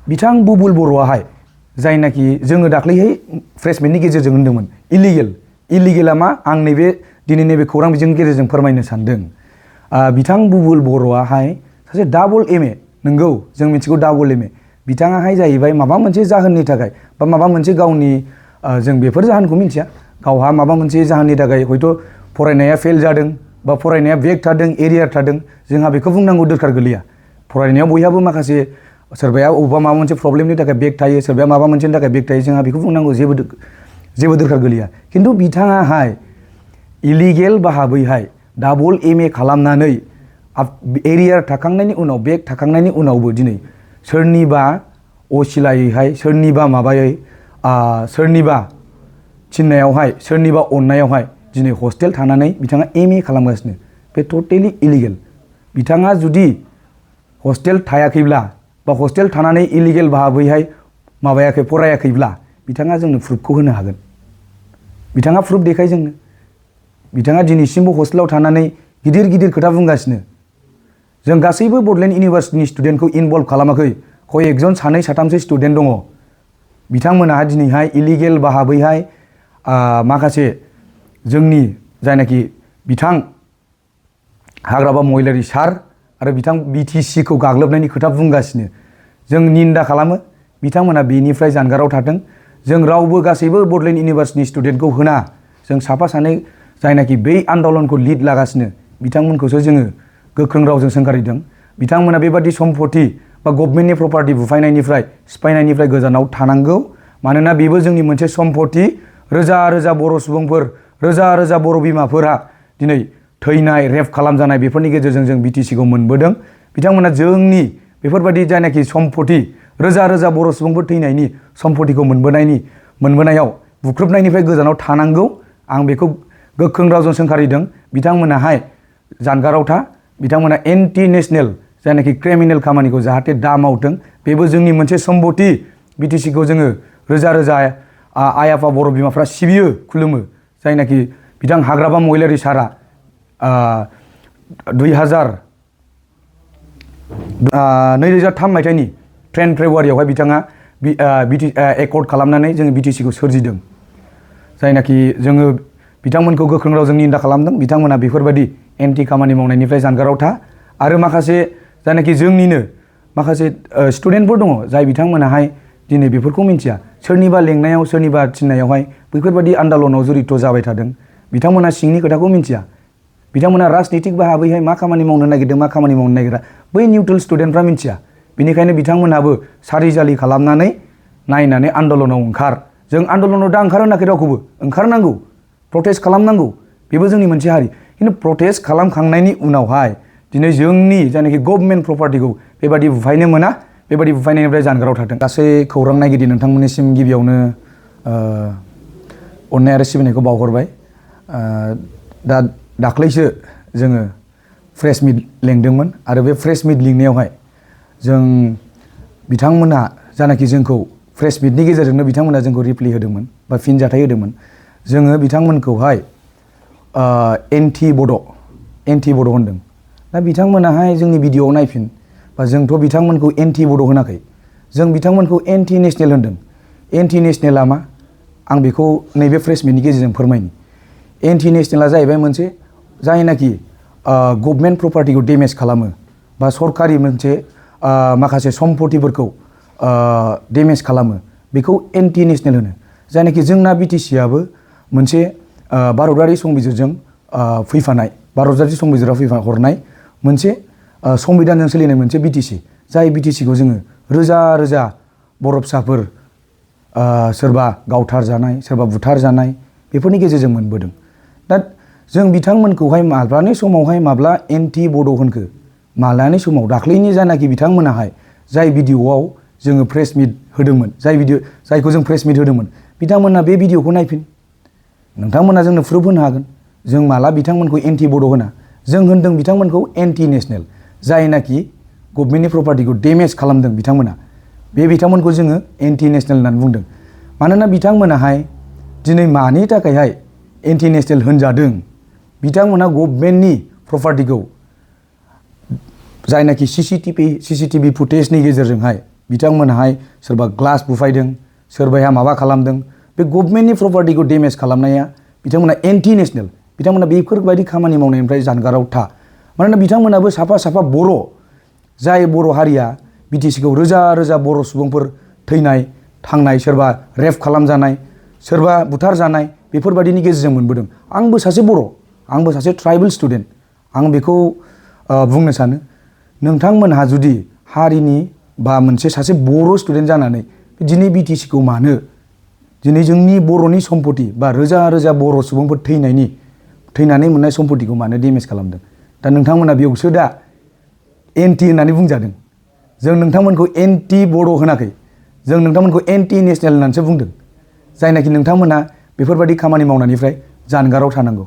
बिथां बुबुल बर'आहाय जायनाखि जोङो दाख्लैहाय प्रेस मिटनि गेजेरजों होनदोंमोन इलिगेला मा आं नैबे दिनै नैबे खौरां बिजोंनि गेजेरजों फोरमायनो सानदों। बिथां बुबुल बर'आहाय सासे डाबल एम ए नंगौ जों मिथिगौ डाबल एम ए बिथाङाहाय जाहैबाय माबा मोनसे जाहोननि थाखाय बा माबा मोनसे गावनि जों बेफोर जाहोनखौ मिथिया गावहा माबा मोनसे जाहोननि थाखाय हयथ' फरायनाया फेल जादों बा फरायनाया बेक थादों एरियार थादों जोंहा बेखौ बुंनांगौ दरखार गोलैया। फरायनायाव बयहाबो माखासे सोरबाया अबेबा माबा मोनसे प्रब्लेमनि थाखाय बेक थायो सोरबाया माबा मोनसेनि थाखाय बेक थायो जोंहा बेखौ बुंनांगौ जेबो दरखार गोलैया। खिन्थु बिथाङाहाय इलिगेल भाबैहाय डाबल एम ए खालामनानै एरियार थाखांनायनि उनाव बेक थाखांनायनि उनावबो दिनै सोरनिबा असिलायैहाय सोरनिबा माबायै सोरनिबा थिननायावहाय सोरनिबा अननायावहाय दिनै हस्टेल थानानै बिथाङा एम ए खालामगासिनो बे टटेलि इलिगेल। बिथाङा जुदि हस्टेल थायाखैब्ला बा हस्टेल थानानै इलिगेल भाबैहाय माबायाखै फरायाखैब्ला बिथाङा जोंनो प्रुफखौ होनो हागोन। बिथाङा प्रुफ देखाय जोंनो। बिथाङा दिनैसिमबो हस्टेलाव थानानै गिदिर खोथा बुंगासिनो। जों गासैबो बड'लेण्ड इउनिभार्सिटिनि स्टुडेन्टखौ इनभल्भ खालामाखै कयेकजन सानै साथामसो स्टुडेन्ट दङ। बिथांमोनहा दिनैहाय इलिगेल भाबैहाय माखासे जोंनि जायनाखि बिथां हाग्रामा महिलारि सार आरो बिथां BTC खौ गाग्लोबनायनि खोथा बुंगासिनो। जों निन्दा खालामो बिथांमोना बेनिफ्राय जानगाराव थाथों। जों रावबो गासैबो बड'लेण्ड इउनिभार्सिटिनि स्टुडेन्टखौ होना जों साफा सानै जायनाखि बै आन्दलनखौ लिड लागासिनो बिथांमोनखौसो जोङो गोख्रों रावजों सोंखारिदों। बिथांमोना बेबादि सम्पति बा गभर्नमेन्टनि प्रपार्टि बुफायनायनिफ्राय सिफायनायनिफ्राय गोजानाव थानांगौ। मानोना बेबो जोंनि मोनसे सम्पति। रोजा रोजा बर' सुबुंफोर रोजा रोजा बर' बिमाफोरा दिनै थैनाय रेप खालामजानाय बेफोरनि गेजेरजों जों BTC खौ मोनबोदों। बिथांमोना जोंनि बेफोरबायदि जायनाखि सम्पति रोजा रोजा बर' सुबुंफोर थैनायनि सम्पतिखौ मोनबोनायाव बुख्रुबनायनिफ्राय गोजानाव थानांगौ। आं बेखौ गोख्रों रावजों सोंखारिदों। बिथांमोनाहाय जानगाराव था। बिथांमोना एन्टि नेसनेल जायनाखि क्रिमिनेल खामानिखौ जाहाथे दा मावथों। बेबो जोंनि मोनसे सम्पति। BTC खौ जोङो रोजा रोजा आइ आफा बर' बिमाफ्रा सिबियो खुलुमो। जायनाखि बिथां हाग्रामा महिलारि सारा 2003 मायथाइनि 10 फेब्रुवारियावहाय बिथाङा एकर्ड खालामनानै जोङो BTC खौ सोरजिदों। जायनाखि जोङो बिथांमोनखौ गोख्रों रावजों निन्दा खालामदों। बिथांमोना बेफोरबायदि एन्टि खामानि मावनायनिफ्राय जानगाराव था। आरो माखासे जायनाखि जोंनिनो माखासे स्टुडेन्टफोर दङ जाय बिथांमोनाहाय दिनै बेफोरखौ मिन्थिया सोरनिबा लेंनायाव सोरनिबा थिननायावहाय बैफोरबायदि आन्दलनाव जरित जाबाय थादों। बिथांमोना सिंनि खोथाखौ मिन्थिया। बिथांमोना राजनितिक भाबैहाय मा खामानि मावनो नागिरदों मा खामानि मावनो नागिरा बै निउट्रेल स्टुडेन्टफ्रा मिन्थिया। बेनिखायनो बिथांमोनाबो सारिजालि खालामनानै नायनानै आन्दलनाव ओंखार। जों आन्दलनाव दा ओंखार होनाखै रावखौबो। ओंखारनांगौ प्रटेस्ट खालामनांगौ बेबो जोंनि मोनसे हारि। खिन्थु प्रटेस्ट खालामखांनायनि उनावहाय दिनै जोंनि जायनाखि गभर्नमेन्ट प्रपार्टिखौ बेबादि बुफायनो मोना। बेबादि बुफायनायनिफ्राय जानगाराव थाथों। गासै खौरां नायगिरि नोंथांमोननिसिम गिबियावनो अननाय आरो सिबिनायखौ बावहरबाय। दाख्लैसो जोङो प्रेस मिट लेंदोंमोन आरो बे प्रेस मिट लिंनायावहाय जों बिथांमोना जानाखि जोंखौ प्रेस मिटनि गेजेरजोंनो बिथांमोना जोंखौ रिप्लाइ होदोंमोन बा फिनजाथाय होदोंमोन। जोङो बिथांमोनखौहाय एन्टि बड' होनदों। दा बिथांमोनाहाय जोंनि भिडिअ'आव नायफिन बा जोंथ' बिथांमोनखौ एन्टि बड' होनाखै। जों बिथांमोनखौ एन्टि नेसनेल होनदों। एन्टि नेसनेला मा आं बेखौ नैबे प्रेस मिटनि गेजेरजों फोरमायनि। एन्टि नेसनेला जाहैबाय मोनसे जायनाखि गभर्नमेन्ट प्रपार्टिखौ डेमेज खालामो बा सरकारि मोनसे माखासे सम्पतिफोरखौ डेमेज खालामो बेखौ एन्टि नेसनेल होनो। जायनाखि जोंना BTC आबो मोनसे भारतारि संबिजिरजों फैफानाय भारतारि संबिजिराव हरनाय मोनसे संबिधानजों सोलिनाय मोनसे BTC। जाय BTC खौ जोङो रोजा रोजा बर' फिसाफोर सोरबा गावथार जानाय सोरबा बुथार जानाय बेफोरनि गेजेरजों मोनबोदों। दा जों बिथांमोनखौहाय माब्लानि समावहाय माब्ला एन्टि बड' होनखो मालानि समाव दाख्लैनि जानाखि बिथांमोनाहाय जाय भिडिअ'आव जोङो प्रेस मिट होदोंमोन जायखौ जों प्रेस मिट होदोंमोन बिथांमोना बे भिडिअ'खौ नायफिन। नोंथांमोना जोंनो प्रुफ होनो हागोन। जों माला बिथांमोनखौ एन्टि बड' होना। जों होनदों बिथांमोनखौ एन्टि नेसनेल जायनाखि गभर्नमेन्टनि प्रपार्टिखौ डेमेज खालामदों बिथांमोना। बे बिथांमोनखौ जोङो एन्टि नेसनेल होननानै बुंदों। मानोना बिथांमोनाहाय दिनै मानि थाखायहाय एन्टि नेसनेल होनजादों। बिथांमोना गभर्नमेन्टनि प्रपार्टिखौ जायनाखि CCTV फुटेजनि गेजेरजोंहाय बिथांमोनहाय सोरबा ग्लास बुफायदों, सोरबाया माबा खालामदों, बे गभर्नमेन्टनि प्रपार्टिखौ डेमेज खालामनाया बिथांमोना एन्टि नेसनेल। बिथांमोना बेफोरबायदि खामानि मावनायनिफ्राय जानगाराव था। मानोना बिथांमोनाबो साफा साफा बर', जाय बर' हारिया बिटिसिखौ रोजा रोजा बर' सुबुंफोर थैनाय थांनाय, सोरबा रेप खालामजानाय, सोरबा बुथारजानाय, बेफोरबायदिनि गेजेरजों मोनबोदों। आंबो सासे बर', आंबो सासे ट्राइबेल स्टुडेन्ट। आं बेखौ बुंनो सानो, नोंथांमोनहा जुदि हारिनि बा मोनसे सासे बर' स्टुडेन्ट जानानै दिनै बिटिसिखौ मानो, दिनै जोंनि बर'नि सम्पति बा रोजा रोजा बर' सुबुंफोर थैनानै मोननाय सम्पतिखौ मानो डेमेज खालामदों? दा नोंथांमोना बेयावसो दा एन्टि होननानै बुंजादों। जों नोंथांमोनखौ एन्टि बर' होनाखै, जों नोंथांमोनखौ एन्टि नेसनेल होननानैसो बुंदों। जायनाखि नोंथांमोना बेफोरबायदि खामानि मावनायनिफ्राय जानगाराव थानांगौ।